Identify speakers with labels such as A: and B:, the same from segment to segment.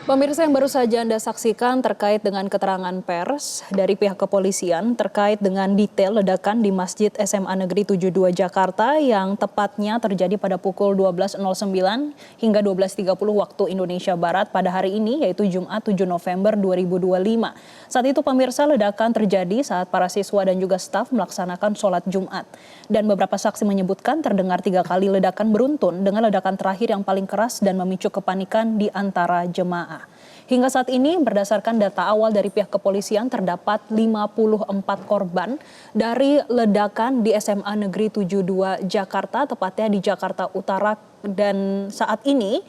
A: Pemirsa yang baru saja Anda saksikan terkait dengan keterangan pers dari pihak kepolisian terkait dengan detail ledakan di Masjid SMA Negeri 72 Jakarta yang tepatnya terjadi pada pukul 12.09 hingga 12.30 waktu Indonesia Barat pada hari ini, yaitu Jumat 7 November 2025. Saat itu pemirsa, ledakan terjadi saat para siswa dan juga staf melaksanakan sholat Jumat. Dan beberapa saksi menyebutkan terdengar 3 kali ledakan beruntun dengan ledakan terakhir yang paling keras dan memicu kepanikan di antara jemaah. Hingga saat ini berdasarkan data awal dari pihak kepolisian terdapat 54 korban dari ledakan di SMA Negeri 72 Jakarta, tepatnya di Jakarta Utara. Dan saat ini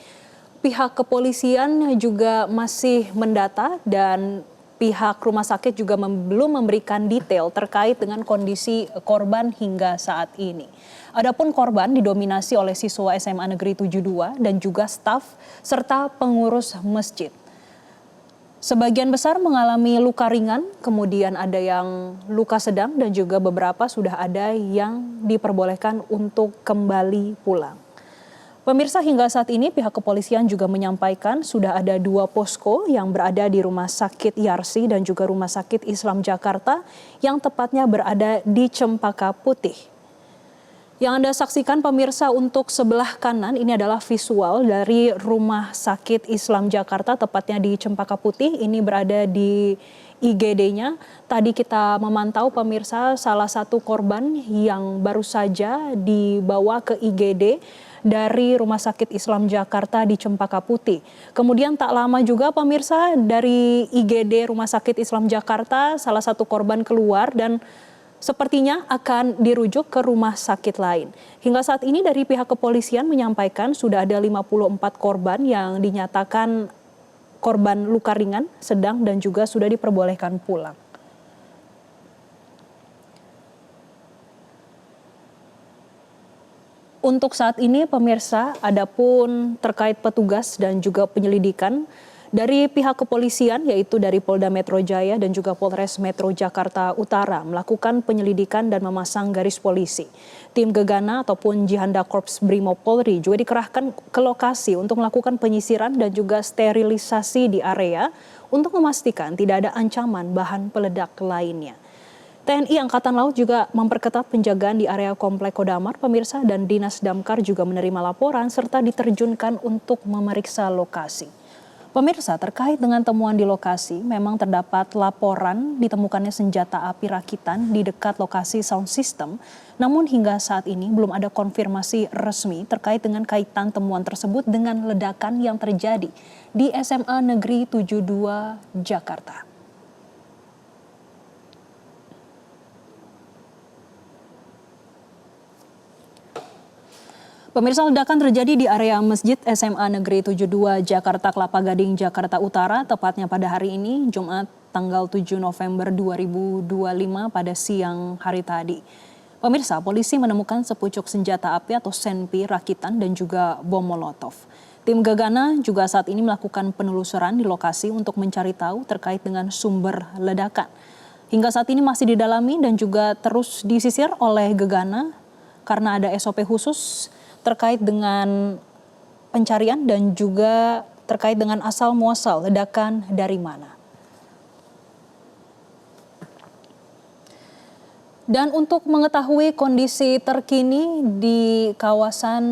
A: pihak kepolisian juga masih mendata dan pihak rumah sakit juga belum memberikan detail terkait dengan kondisi korban hingga saat ini. Adapun korban didominasi oleh siswa SMA Negeri 72 dan juga staf serta pengurus masjid. Sebagian besar mengalami luka ringan, kemudian ada yang luka sedang dan juga beberapa sudah ada yang diperbolehkan untuk kembali pulang. Pemirsa, hingga saat ini pihak kepolisian juga menyampaikan sudah ada 2 posko yang berada di Rumah Sakit Yarsi dan juga Rumah Sakit Islam Jakarta yang tepatnya berada di Cempaka Putih. Yang Anda saksikan pemirsa untuk sebelah kanan ini adalah visual dari Rumah Sakit Islam Jakarta tepatnya di Cempaka Putih. Ini berada di IGD-nya. Tadi kita memantau pemirsa salah satu korban yang baru saja dibawa ke IGD dari Rumah Sakit Islam Jakarta di Cempaka Putih. Kemudian tak lama juga pemirsa dari IGD Rumah Sakit Islam Jakarta salah satu korban keluar dan sepertinya akan dirujuk ke rumah sakit lain. Hingga saat ini dari pihak kepolisian menyampaikan sudah ada 54 korban yang dinyatakan korban luka ringan, sedang dan juga sudah diperbolehkan pulang. Untuk saat ini pemirsa, adapun terkait petugas dan juga penyelidikan dari pihak kepolisian yaitu dari Polda Metro Jaya dan juga Polres Metro Jakarta Utara melakukan penyelidikan dan memasang garis polisi. Tim Gegana ataupun Jihanda Korps Brimob Polri juga dikerahkan ke lokasi untuk melakukan penyisiran dan juga sterilisasi di area untuk memastikan tidak ada ancaman bahan peledak lainnya. TNI Angkatan Laut juga memperketat penjagaan di area Komplek Kodamar, pemirsa, dan Dinas Damkar juga menerima laporan serta diterjunkan untuk memeriksa lokasi. Pemirsa, terkait dengan temuan di lokasi, memang terdapat laporan ditemukannya senjata api rakitan di dekat lokasi sound system. Namun hingga saat ini belum ada konfirmasi resmi terkait dengan kaitan temuan tersebut dengan ledakan yang terjadi di SMA Negeri 72 Jakarta. Pemirsa, ledakan terjadi di area Masjid SMA Negeri 72 Jakarta Kelapa Gading, Jakarta Utara, tepatnya pada hari ini, Jumat tanggal 7 November 2025 pada siang hari tadi. Pemirsa, polisi menemukan sepucuk senjata api atau senpi rakitan dan juga bom molotov. Tim Gegana juga saat ini melakukan penelusuran di lokasi untuk mencari tahu terkait dengan sumber ledakan. Hingga saat ini masih didalami dan juga terus disisir oleh Gegana karena ada SOP khusus terkait dengan pencarian dan juga terkait dengan asal muasal ledakan dari mana. Dan untuk mengetahui kondisi terkini di kawasan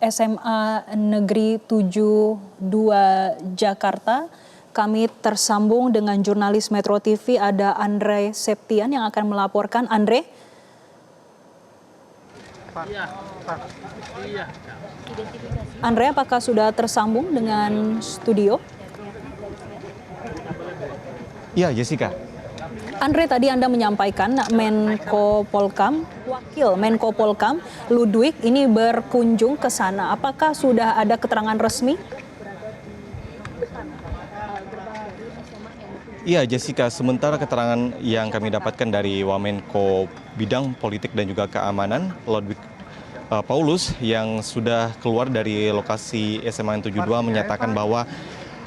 A: SMA Negeri 72 Jakarta, kami tersambung dengan jurnalis Metro TV, ada Andre Septian yang akan melaporkan. Andre? Andre, apakah sudah tersambung dengan studio?
B: Iya, Jessica.
A: Andre, tadi Anda menyampaikan Menko Polkam, Wakil Menko Polkam Ludwig ini berkunjung ke sana. Apakah sudah ada keterangan resmi?
B: Iya, Jessica, sementara keterangan yang kami dapatkan dari Wamenko Bidang Politik dan juga Keamanan, Ludwig Paulus, yang sudah keluar dari lokasi SMA 72 menyatakan bahwa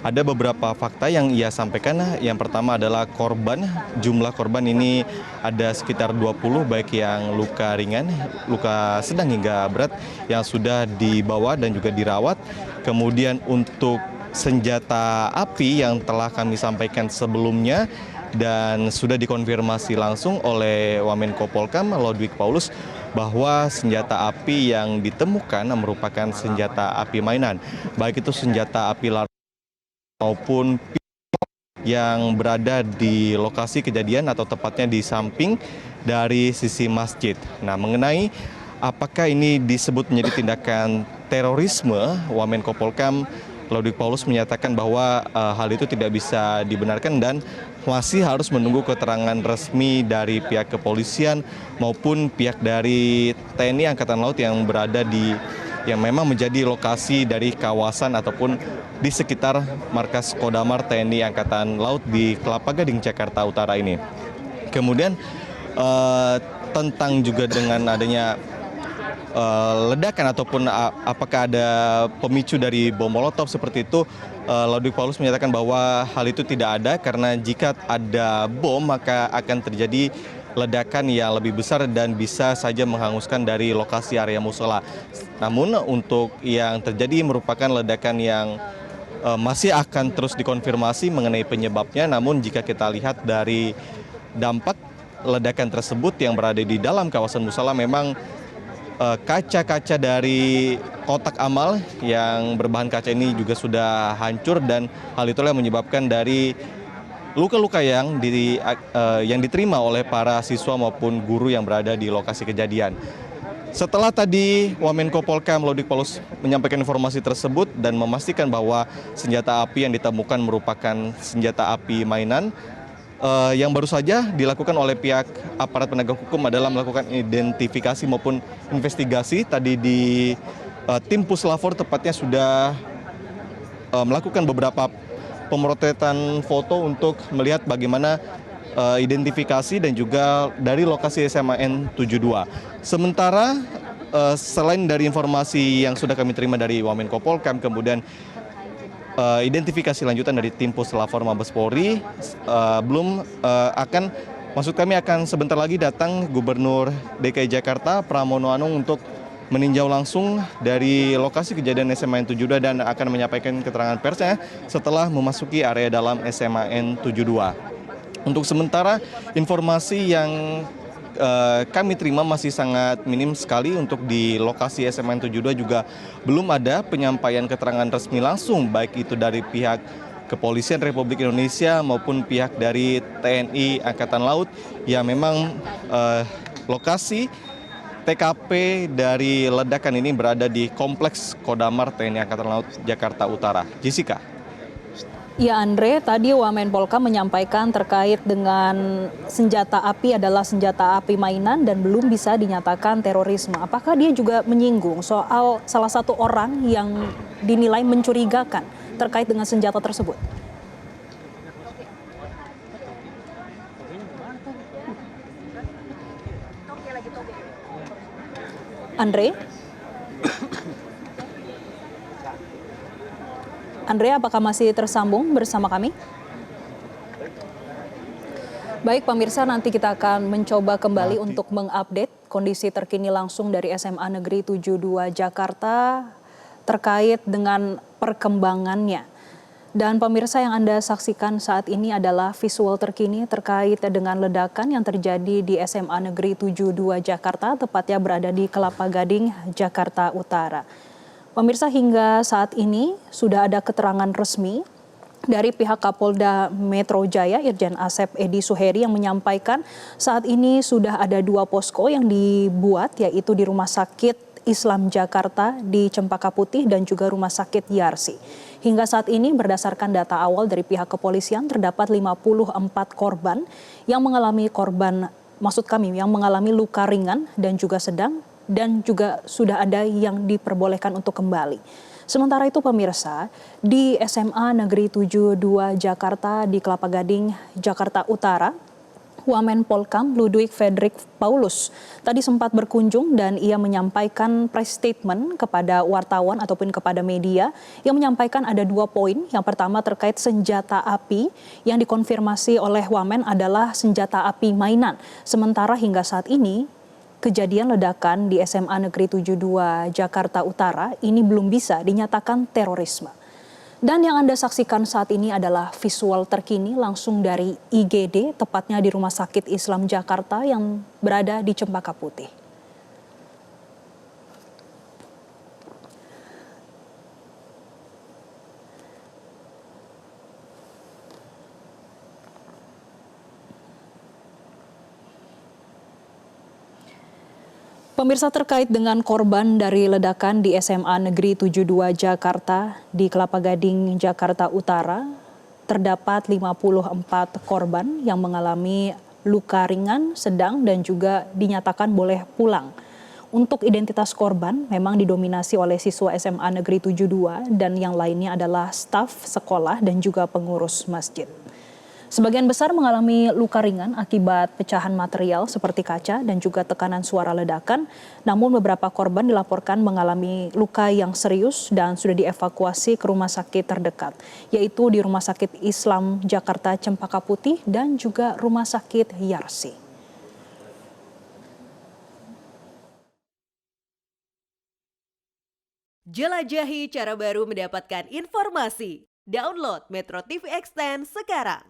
B: ada beberapa fakta yang ia sampaikan. Yang pertama adalah korban, jumlah korban ini ada sekitar 20, baik yang luka ringan, luka sedang hingga berat yang sudah dibawa dan juga dirawat. Kemudian untuk senjata api yang telah kami sampaikan sebelumnya dan sudah dikonfirmasi langsung oleh Wamenko Polkam Lodwig Paulus bahwa senjata api yang ditemukan merupakan senjata api mainan, baik itu senjata api laras maupun yang berada di lokasi kejadian atau tepatnya di samping dari sisi masjid. Nah, mengenai apakah ini disebut menjadi tindakan terorisme, Wamenko Polkam Lodwig Paulus menyatakan bahwa hal itu tidak bisa dibenarkan dan masih harus menunggu keterangan resmi dari pihak kepolisian maupun pihak dari TNI Angkatan Laut yang berada di yang memang menjadi lokasi dari kawasan ataupun di sekitar markas Kodamar TNI Angkatan Laut di Kelapa Gading, Jakarta Utara ini. Kemudian tentang juga dengan adanya ledakan ataupun apakah ada pemicu dari bom molotov seperti itu, Lodwig Paulus menyatakan bahwa hal itu tidak ada karena jika ada bom maka akan terjadi ledakan yang lebih besar dan bisa saja menghanguskan dari lokasi area musola. Namun untuk yang terjadi merupakan ledakan yang masih akan terus dikonfirmasi mengenai penyebabnya. Namun jika kita lihat dari dampak ledakan tersebut yang berada di dalam kawasan musola, memang kaca-kaca dari kotak amal yang berbahan kaca ini juga sudah hancur dan hal itulah yang menyebabkan dari luka-luka yang diterima oleh para siswa maupun guru yang berada di lokasi kejadian. Setelah tadi Wamenko Polkam Lodwig Paulus menyampaikan informasi tersebut dan memastikan bahwa senjata api yang ditemukan merupakan senjata api mainan, yang baru saja dilakukan oleh pihak aparat penegak hukum adalah melakukan identifikasi maupun investigasi. Tadi di tim Puslapor tepatnya sudah melakukan beberapa pemrotetan foto untuk melihat bagaimana identifikasi dan juga dari lokasi SMAN 72. Sementara selain dari informasi yang sudah kami terima dari Wamenko Polkam, kemudian identifikasi lanjutan dari tim Puslapor Mabes Polri, maksud kami akan sebentar lagi datang Gubernur DKI Jakarta Pramono Anung untuk meninjau langsung dari lokasi kejadian SMAN 72 dan akan menyampaikan keterangan persnya setelah memasuki area dalam SMAN 72. Untuk sementara informasi yang kami terima masih sangat minim sekali. Untuk di lokasi SMAN 72 juga belum ada penyampaian keterangan resmi langsung baik itu dari pihak Kepolisian Republik Indonesia maupun pihak dari TNI Angkatan Laut yang memang lokasi TKP dari ledakan ini berada di Kompleks Kodamar TNI Angkatan Laut Jakarta Utara. Jessica.
A: Ya Andre, tadi Wamen Polkam menyampaikan terkait dengan senjata api adalah senjata api mainan dan belum bisa dinyatakan terorisme. Apakah dia juga menyinggung soal salah satu orang yang dinilai mencurigakan terkait dengan senjata tersebut? Andre? Andre, apakah masih tersambung bersama kami? Baik pemirsa, nanti kita akan mencoba kembali untuk mengupdate kondisi terkini langsung dari SMA Negeri 72 Jakarta terkait dengan perkembangannya. Dan pemirsa, yang Anda saksikan saat ini adalah visual terkini terkait dengan ledakan yang terjadi di SMA Negeri 72 Jakarta, tepatnya berada di Kelapa Gading, Jakarta Utara. Pemirsa, hingga saat ini sudah ada keterangan resmi dari pihak Kapolda Metro Jaya, Irjen Asep Edi Suheri, yang menyampaikan saat ini sudah ada 2 posko yang dibuat, yaitu di Rumah Sakit Islam Jakarta di Cempaka Putih dan juga Rumah Sakit Yarsi. Hingga saat ini berdasarkan data awal dari pihak kepolisian terdapat 54 korban yang mengalami yang mengalami luka ringan dan juga sedang, dan juga sudah ada yang diperbolehkan untuk kembali. Sementara itu pemirsa, di SMA Negeri 72 Jakarta di Kelapa Gading, Jakarta Utara, Wamen Polkam Lodwig Fredrik Paulus tadi sempat berkunjung dan ia menyampaikan press statement kepada wartawan ataupun kepada media yang menyampaikan ada 2 poin. Yang pertama terkait senjata api yang dikonfirmasi oleh Wamen adalah senjata api mainan. Sementara hingga saat ini kejadian ledakan di SMA Negeri 72 Jakarta Utara ini belum bisa dinyatakan terorisme. Dan yang Anda saksikan saat ini adalah visual terkini langsung dari IGD, tepatnya di Rumah Sakit Islam Jakarta yang berada di Cempaka Putih. Pemirsa, terkait dengan korban dari ledakan di SMA Negeri 72 Jakarta di Kelapa Gading, Jakarta Utara, terdapat 54 korban yang mengalami luka ringan, sedang, dan juga dinyatakan boleh pulang. Untuk identitas korban memang didominasi oleh siswa SMA Negeri 72 dan yang lainnya adalah staf sekolah dan juga pengurus masjid. Sebagian besar mengalami luka ringan akibat pecahan material seperti kaca dan juga tekanan suara ledakan. Namun beberapa korban dilaporkan mengalami luka yang serius dan sudah dievakuasi ke rumah sakit terdekat, yaitu di Rumah Sakit Islam Jakarta Cempaka Putih dan juga Rumah Sakit Yarsi.
C: Jelajahi cara baru mendapatkan informasi. Download Metro TV Extend sekarang.